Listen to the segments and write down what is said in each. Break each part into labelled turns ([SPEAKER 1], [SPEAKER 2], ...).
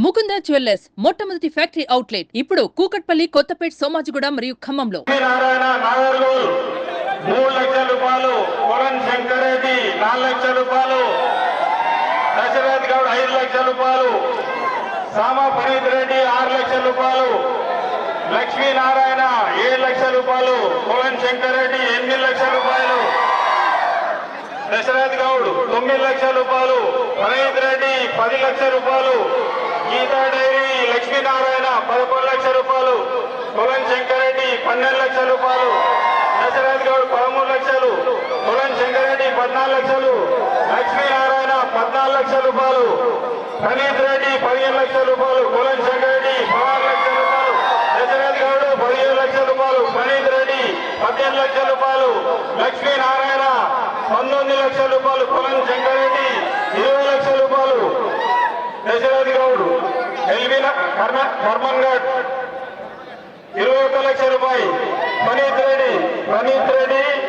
[SPEAKER 1] Mukunda jewellers మొట్టమొదటి factory outlet ఇప్పుడు కూకట్పల్లి, కొత్తపేట, సోమాజిగూడ మరియు ఖమ్మంలో.
[SPEAKER 2] నారాయణ నాగర్గోల్ 3 లక్షల రూపాయలు, కొలన్ శంకర్ రెడ్డి 4 లక్షల రూపాయలు, దశరథ్ గౌడ్ 5 లక్షల రూపాయలు, సామా ఫరీద్ రెడ్డి 6 లక్షల రూపాయలు, లక్ష్మీ నారాయణ 7 లక్షల రూపాయలు, కొలన్ శంకర్ రెడ్డి 8 లక్షల రూపాయలు, దశరథ్ గౌడ్ 9 లక్షల రూపాయలు, ఫరీద్ రెడ్డి 10 లక్షల రూపాయలు, గీతా డైరీ లక్ష్మీనారాయణ 11 లక్షల రూపాయలు, కొలన్ శంకర్ రెడ్డి 12 లక్షల రూపాయలు, దశరథ్ గౌడ్ 13 లక్షలు, కొలన్ శంకర్ రెడ్డి 14 లక్షలు, లక్ష్మీనారాయణ 14 లక్షల రూపాయలు, ఫరీద్ రెడ్డి 15 లక్షల రూపాయలు, కొలన్ శంకర్ రెడ్డి 16 లక్షల రూపాయలు, దశరథ్ గౌడ్ 17 లక్షల రూపాయలు, ఫరీద్ రెడ్డి 18 లక్షల రూపాయలు, లక్ష్మీనారాయణ 19 లక్షల రూపాయలు, కొలన్ శంకర్ రెడ్డి 20 లక్షల రూపాయలు, దశరథ్ గౌడ్ ఎల్విన కర్మన్ గఢ్ 21 లక్షల రూపాయలు, పనీత్ రెడ్డి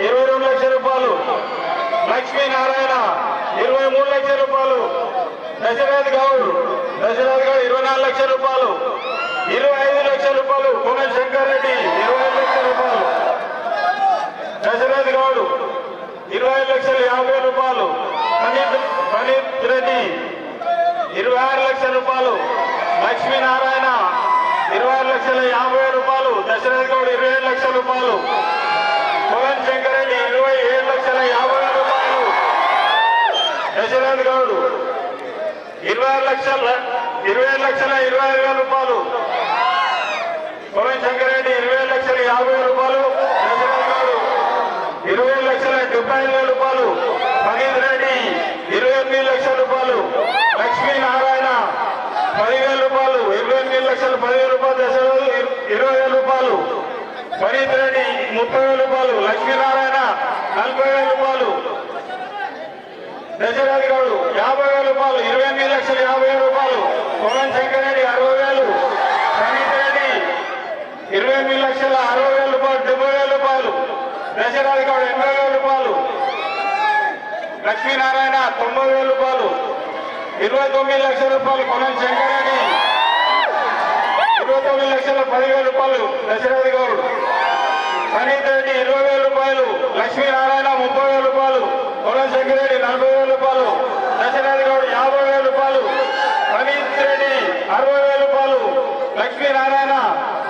[SPEAKER 2] 22 లక్షల రూపాయలు, లక్ష్మీనారాయణ 23 లక్షల రూపాయలు, దశరథ్ గౌడ్ 24 లక్షల రూపాయలు, 25 లక్షల రూపాయలు, కొలన్ శంకర్ రెడ్డి 25 లక్షల రూపాయలు, దశరథ్ గౌడ్ 20 లక్షల 50 రూపాయలు, పనీత్ రెడ్డి 26 లక్షల రూపాయలు, లక్ష్మీనారాయణ 26 లక్షల 50 రూపాయలు, దశరథ్ గౌడ్ 27 లక్షల రూపాయలు, కొలన్ శంకర్ రెడ్డి 27 లక్షల 50 రూపాయలు, దశరథ్ గౌడ్ 20 లక్షల 25 రూపాయలు, కొలన్ శంకర్ రెడ్డి 20 లక్షల 50 రూపాయలు, దశరథ్ గౌడ్ 20 లక్షల 75 రూపాయలు, ఫరీద్ రెడ్డి 28 లక్షల రూపాయలు, లక్ష్మీనారాయణ 10,000 రూపాయలు, 28 లక్షల 10,000 రూపాయలు, దశరథ్ 20,000 రూపాయలు, ఫరీద్ రెడ్డి 30,000 రూపాయలు, లక్ష్మీనారాయణ 40,000 రూపాయలు, దశరథ్ గౌడ్ 50,000 రూపాయలు, 28 లక్షల 50,000 రూపాయలు, కొలన్ శంకర్ రెడ్డి 60,000, ఫరీద్ రెడ్డి 28 లక్షల 60,000 రూపాయలు, 70,000 రూపాయలు, దశరథ్ గౌడ్ 80,000 రూపాయలు, లక్ష్మీనారాయణ 90,000 రూపాయలు, 29 లక్షల రూపాయలు, కొలన్ శంకర్ రెడ్డి 29 లక్షల 10,000 రూపాయలు, దశరథ్ గౌడ్, పనీత్ రెడ్డి 20,000 రూపాయలు, లక్ష్మీనారాయణ 30,000 రూపాయలు, కొలన్ శంకర్ రెడ్డి 40,000 రూపాయలు, దశరథ్ గౌడ్ 50,000 రూపాయలు, పనీత్ రెడ్డి 60,000 రూపాయలు, లక్ష్మీనారాయణ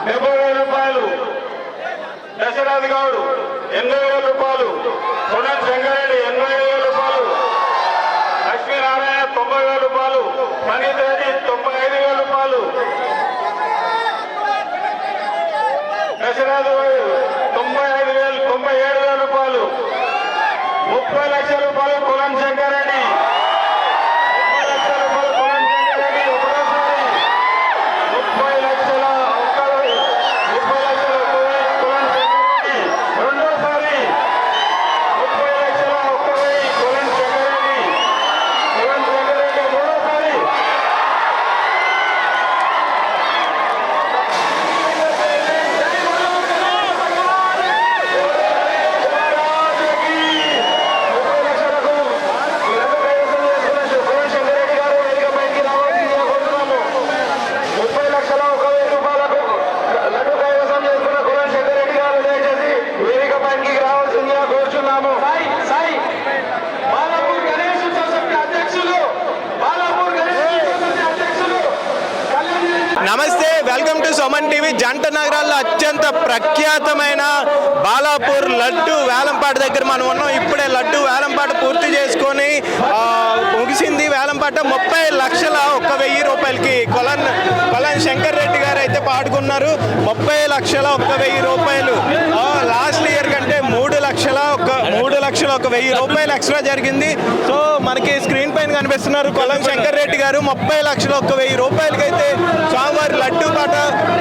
[SPEAKER 2] 70,000 రూపాయలు, దశరథ్ గౌడ్ 80,000 రూపాయలు, కొలన్ శంకర్ రెడ్డి 80,000 రూపాయలు, లక్ష్మీనారాయణ 90,000 రూపాయలు, పనీత్ రెడ్డి 95,000 రూపాయలు, దశరథ్ గౌడ్ 97,000 రూపాయలు, 30 లక్షల రూపాయలు, కొలన్ శంకర్ రెడ్డి 30 లక్షల రూపాయలు, కొలన్ శంకర్ రెడ్డి ఒకటోసారి 30 లక్షల 1,000 కొలన్ శంకర్ రెడ్డి రెండోసారి 30 లక్షల 1,000 కొలన్ శంకర్ రెడ్డి మూడోసారి
[SPEAKER 3] నమస్తే, వెల్కమ్ టు సుమన్ టీవీ. జంట నగరాల్లో అత్యంత ప్రఖ్యాతమైన బాలాపూర్ లడ్డు వేలంపాట దగ్గర మనం ఉన్నాం. ఇప్పుడే లడ్డు వేలంపాట పూర్తి చేసుకొని ముగిసింది. వేలంపాట 30 లక్షల 1,000 రూపాయలకి కొలన్ శంకర్ రెడ్డి గారు అయితే పాడుకున్నారు. 30 లక్షల 1,000 రూపాయలు. లాస్ట్ ఇయర్ కంటే 3 లక్షల 1,000 రూపాయలు ఎక్స్ట్రా జరిగింది. సో మనకి స్క్రీన్ పైన కనిపిస్తున్నారు కొలన్ శంకర్ రెడ్డి గారు. 30 లక్షల 1,000 రూపాయలకైతే స్వామివారి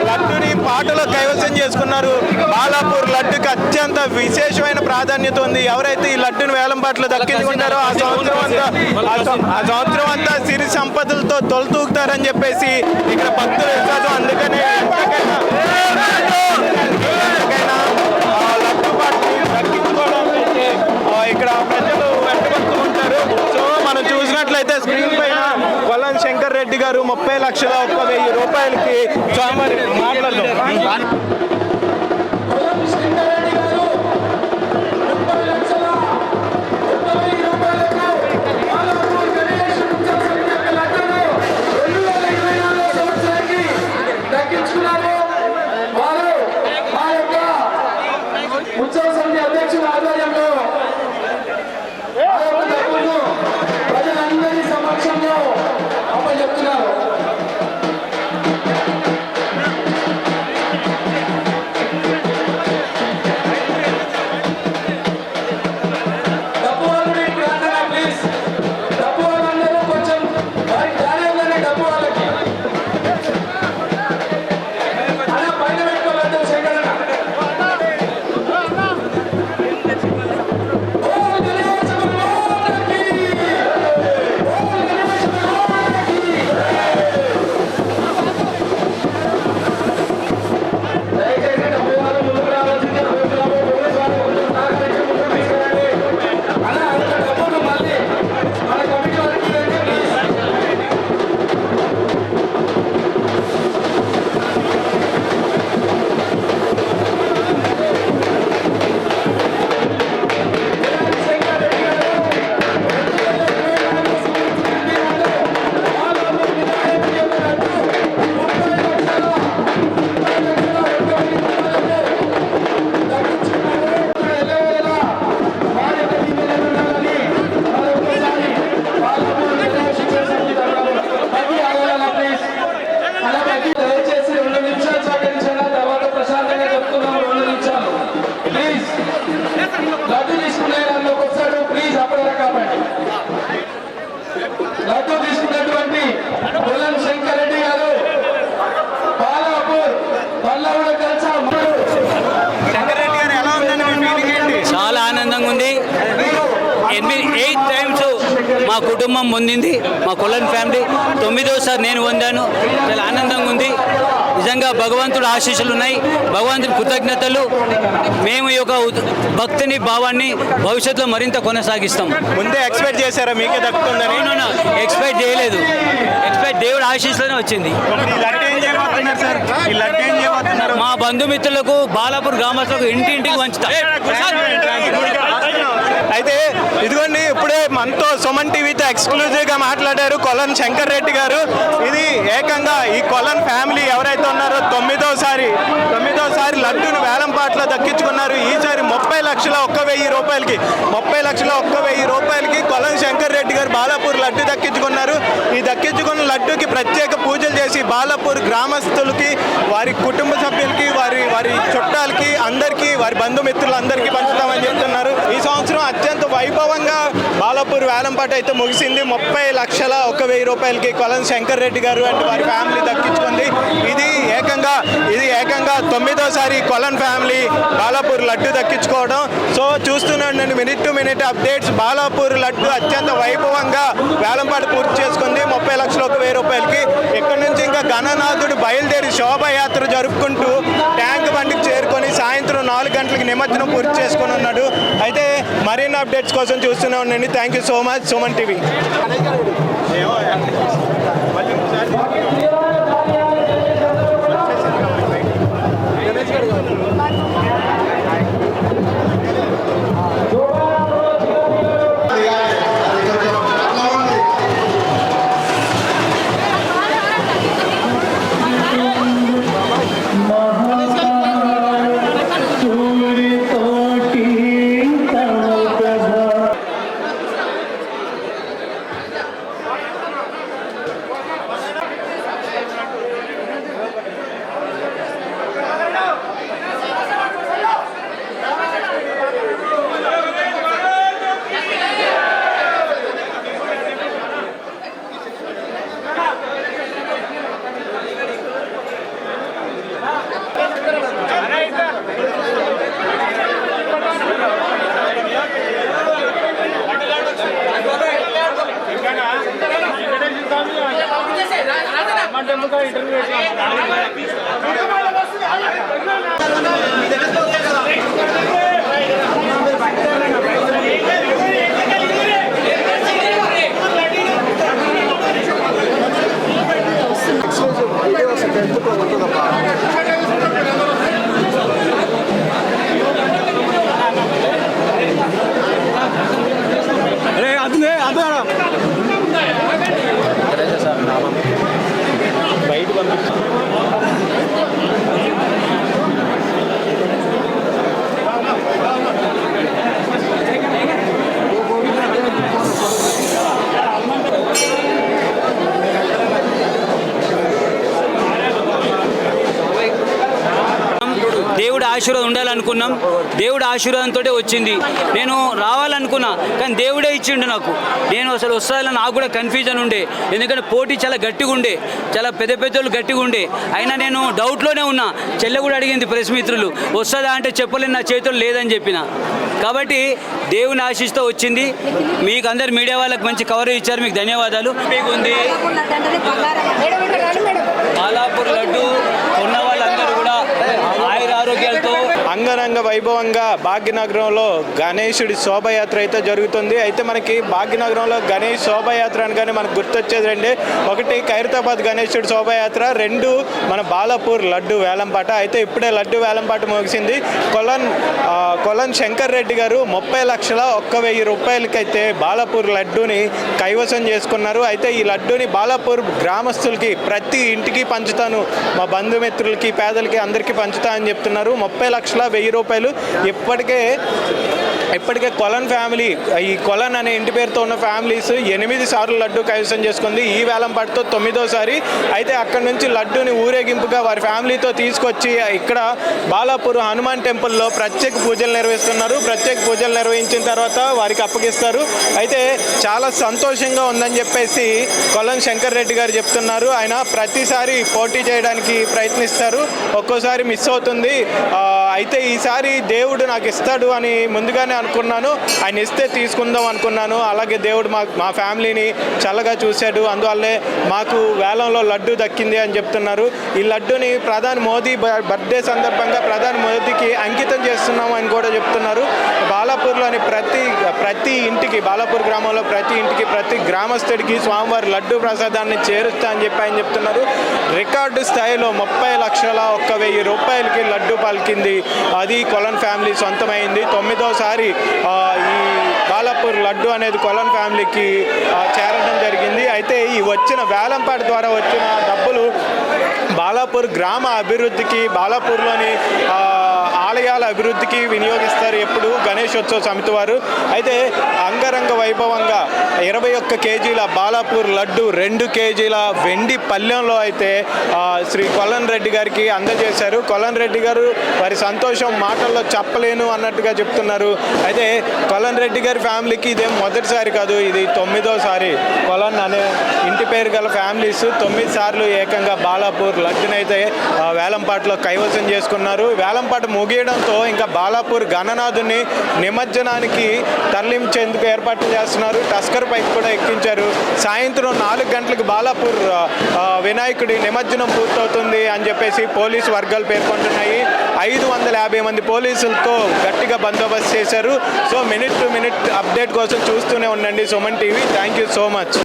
[SPEAKER 3] లడ్డుని పాటలో కైవసం చేసుకున్నారు. బాలాపూర్ లడ్డుకి అత్యంత విశేషమైన ప్రాధాన్యత ఉంది. ఎవరైతే ఈ లడ్డుని వేలంపాటలో దక్కించుకుంటారో ఆ సంవత్సరం అంతా సిరి సంపదలతో తొలతూగుతారని చెప్పేసి ఇక్కడ భక్తుల విశ్వాసం. అందుకనే లడ్డు పాటని దక్కించుకోవడానికి ఇక్కడ ప్రజలు వెంటబడుతూ ఉంటారు. సో మనం చూసినట్లయితే స్క్రీన్ పైన కొలన్ శంకర్ రెడ్డి గారు 30,01,000 రూపాయలకి మరి మాట్లాడదాం.
[SPEAKER 4] ఉత్సవ సమితి అధ్యక్షుల ఆధ్వర్యంలో ప్రజలందరి సమక్షంలో అప్పచెప్తున్నారు. డబ్బు వాళ్ళని ప్రార్థన ప్లీజ్. డబ్బు వాళ్ళందరూ కొంచెం వారి కార్యాలయాన్ని డబ్బు వాళ్ళకి అలా పైన పెట్టుకోవాలంటే సేకరణ. దయచేసి 2 నిమిషాలు సహకరించండి. తర్వాత ప్రశాంతంగా చెప్తున్నాము. 2 నిమిషాలు ప్లీజ్. లడ్డు తీసుకునే దానిలోకి వస్తాడు ప్లీజ్. అప్పటిదాకా కాపాడి లడ్డు తీసుకున్నటువంటి పొలం శంకర్ రెడ్డి గారు బాలాపూర్ పల్లవుడ కలిసా.
[SPEAKER 3] శంకరెడ్డి గారు ఎలా ఉందండి మీ ఫీలింగ్ ఏంటి?
[SPEAKER 5] చాలా ఆనందంగా ఉంది. 8 టైమ్స్ మా కుటుంబం పొందింది, మా కొలన్ ఫ్యామిలీ. 9వసారి నేను పొందాను. చాలా ఆనందంగా ఉంది. నిజంగా భగవంతుడు ఆశీస్సులు ఉన్నాయి, భగవంతుడి కృతజ్ఞతలు. మేము ఈ యొక్క భక్తిని భావాన్ని భవిష్యత్తులో మరింత కొనసాగిస్తాం.
[SPEAKER 3] ముందే ఎక్స్పెక్ట్ చేశారా మీకే దక్కుతుందని?
[SPEAKER 5] ఎక్స్పెక్ట్ చేయలేదు. దేవుడు ఆశీస్సులోనే వచ్చింది.
[SPEAKER 3] ఈ లడ్డు ఏం చేయబోతున్నారు సార్? ఈ లడ్డు ఏం చేయబోతున్నారు?
[SPEAKER 5] మా బంధుమిత్రులకు, బాలాపూర్ గ్రామస్తులకు ఇంటింటికి పంచుతాం.
[SPEAKER 3] అయితే ఇదిగోండి, ఇప్పుడే మనతో సుమన్ టీవీతో ఎక్స్క్లూజివ్గా మాట్లాడారు కొలన్ శంకర్ రెడ్డి గారు. ఇది ఏకంగా ఈ కొలన్ ఫ్యామిలీ ఎవరైతే ఉన్నారో 9వసారి లడ్డూను వేలంపాట్లో దక్కించుకున్నారు. ఈసారి 30,01,000 రూపాయలకి 30,01,000 రూపాయలకి కొలన్ శంకర్ రెడ్డి గారు బాలాపూర్ లడ్డు దక్కించుకున్నారు. ఈ దక్కించుకున్న లడ్డూకి ప్రత్యేక పూజలు చేసి బాలాపూర్ గ్రామస్తులకి, వారి కుటుంబ సభ్యులకి, వారి చుట్టాలకి, అందరికీ, వారి బంధుమిత్రులందరికీ పంచుతామని చెప్తున్నారు. ఈ సంవత్సరం అత్యంత వైభవంగా బాలాపూర్ వేలంపాట అయితే ముగిసింది. 30,01,000 రూపాయలకి కొలన్ శంకర్ రెడ్డి గారు అండ్ వారి ఫ్యామిలీ దక్కించుకుంది. ఇది ఏకంగా 9వసారి కొలన్ ఫ్యామిలీ బాలాపూర్ లడ్డు దక్కించుకోవడం. సో చూస్తున్నాను minute to minute updates. Balapur laddu అత్యంత వైభవంగా వేలంపాట పూర్తి చేసుకుంది 30,01,000 రూపాయలకి. ఇక్కడ నుంచి ఇంకా గణనాథుడు బయలుదేరి శోభాయాత్ర జరుపుకుంటూ ట్యాంక్ బండికి చేరుకొని సాయంత్రం 4 గంటలకు నిమజ్జనం పూర్తి చేసుకుని ఉన్నాడు. అయితే మరిన్ని అప్డేట్స్ కోసం చూస్తూనే ఉండండి. Thank you so much. Suman TV. బయట పంపించాం.
[SPEAKER 5] దేవుడి ఆశీర్వాదం ఉండాలనుకున్నాం. దేవుడి ఆశీర్వాదంతో వచ్చింది. నేను రావాలనుకున్నా కానీ దేవుడే ఇచ్చిండు నాకు. నేను అసలు వస్తుందని నాకు కూడా కన్ఫ్యూజన్ ఉండే, ఎందుకంటే పోటీ చాలా గట్టిగా ఉండే, చాలా పెద్ద పెద్దోళ్ళు గట్టిగా ఉండే. అయినా నేను డౌట్లోనే ఉన్నా. చెల్లె కూడా అడిగింది ప్రెస్ మిత్రులు వస్తుందా అంటే చెప్పలేను, నా చేతులు లేదని చెప్పిన. కాబట్టి దేవుని ఆశీస్తో వచ్చింది. మీకు అందరు మీడియా వాళ్ళకి మంచి కవరేజ్ ఇచ్చారు, మీకు ధన్యవాదాలు. మీకు ఉంది బాలాపూర్ లడ్డు ఉన్న వాళ్ళందరూ కూడా ఆయుర ఆరోగ్యాలతో
[SPEAKER 3] అంగరంగ వైభవంగా భాగ్యనగరంలో గణేశుడి శోభయాత్ర అయితే జరుగుతుంది. అయితే మనకి భాగ్యనగరంలో గణేష్ శోభయాత్ర అనగానే మనకు గుర్తొచ్చేది రెండే. ఒకటి ఖైరతాబాద్ గణేశుడి శోభయాత్ర, రెండు మన బాలాపూర్ లడ్డు వేలంపాట. అయితే ఇప్పుడే లడ్డు వేలంపాట ముగిసింది. కొలన్ శంకర్ రెడ్డి గారు 30,01,000 రూపాయలకైతే బాలాపూర్ లడ్డూని కైవసం చేసుకున్నారు. అయితే ఈ లడ్డూని బాలాపూర్ గ్రామస్తులకి ప్రతి ఇంటికి పంచుతాను, మా బంధుమిత్రులకి పేదలకి అందరికీ పంచుతా అని చెప్తున్నారు. 30,01,000 రూపాయలు. ఇప్పటికే కొలన్ ఫ్యామిలీ, ఈ కొలన్ అనే ఇంటి పేరుతో ఉన్న ఫ్యామిలీస్ 8 సార్లు లడ్డు కైవసం చేసుకుంది. ఈ వేలంపాటతో 9వ అయితే అక్కడి నుంచి లడ్డూని ఊరేగింపుగా వారి ఫ్యామిలీతో తీసుకొచ్చి ఇక్కడ బాలాపూర్ హనుమాన్ టెంపుల్లో ప్రత్యేక పూజలు నిర్వహిస్తున్నారు. ప్రత్యేక పూజలు నిర్వహించిన తర్వాత వారికి అప్పగిస్తారు. అయితే చాలా సంతోషంగా ఉందని చెప్పేసి కొలన్ శంకర్ రెడ్డి గారు చెప్తున్నారు. ఆయన ప్రతిసారి పోటీ చేయడానికి ప్రయత్నిస్తారు, ఒక్కోసారి మిస్ అవుతుంది. అయితే ఈసారి దేవుడు నాకు ఇస్తాడు అని ముందుగానే అనుకున్నాను. ఆయన ఇస్తే తీసుకుందాం అనుకున్నాను. అలాగే దేవుడు మా ఫ్యామిలీని చల్లగా చూశాడు. అందువల్లే మాకు వేలంలో లడ్డు దక్కింది అని చెప్తున్నారు. ఈ లడ్డుని ప్రధాని మోదీ బర్త్డే సందర్భంగా ప్రధాని మోదీకి అంకితం చేస్తున్నాము అని కూడా చెప్తున్నారు. బాలాపూర్లోని ప్రతి ఇంటికి, బాలాపూర్ గ్రామంలో ప్రతి ఇంటికి, ప్రతి గ్రామస్తుడికి స్వామివారి లడ్డు ప్రసాదాన్ని చేరుస్తా అని చెప్పి ఆయన చెప్తున్నారు. రికార్డు స్థాయిలో 30,01,000 రూపాయలకి లడ్డు పలికింది. అది కొలన్ ఫ్యామిలీ సొంతమైంది. 9వ ఈ బాలాపూర్ లడ్డు అనేది కొలన్ ఫ్యామిలీకి చేరడం జరిగింది. అయితే ఈ వచ్చిన వేలంపాట ద్వారా వచ్చిన డబ్బులు బాలాపూర్ గ్రామ అభివృద్ధికి, బాలాపూర్లోని ఆలయాల అభివృద్ధికి వినియోగిస్తారు ఎప్పుడు గణేశోత్సవ సమితి వారు. అయితే అంగరంగ వైభవంగా 21 కేజీల బాలాపూర్ లడ్డు, 2 కేజీల వెండి పళ్ళెంలో అయితే శ్రీ కొలన్ రెడ్డి గారికి అందజేశారు. కొలన్ రెడ్డి గారు వారి సంతోషం మాటల్లో చెప్పలేను అన్నట్టుగా చెప్తున్నారు. అయితే కొలన్ రెడ్డి గారి ఫ్యామిలీకి ఇదేం మొదటిసారి కాదు, ఇది 9వ కొలన్ అనే ఇంటి పేరు గల ఫ్యామిలీస్ 9 సార్లు ఏకంగా బాలాపూర్ లడ్డునైతే వేలంపాటలో కైవసం చేసుకున్నారు. వేలంపాట ముగియడంతో ఇంకా బాలాపూర్ గణనాథుని నిమజ్జనానికి తరలించేందుకు ఏర్పాట్లు చేస్తున్నారు. టస్కర్ పైకి కూడా ఎక్కించారు. సాయంత్రం 4 గంటలకు బాలాపూర్ వినాయకుడి నిమజ్జనం పూర్తవుతుంది అని చెప్పేసి పోలీసు వర్గాలు పేర్కొంటున్నాయి. 550 మంది పోలీసులతో గట్టిగా బందోబస్తు చేశారు. So minute to minute update కోసం చూస్తూనే ఉండండి Suman TV. Thank you so much.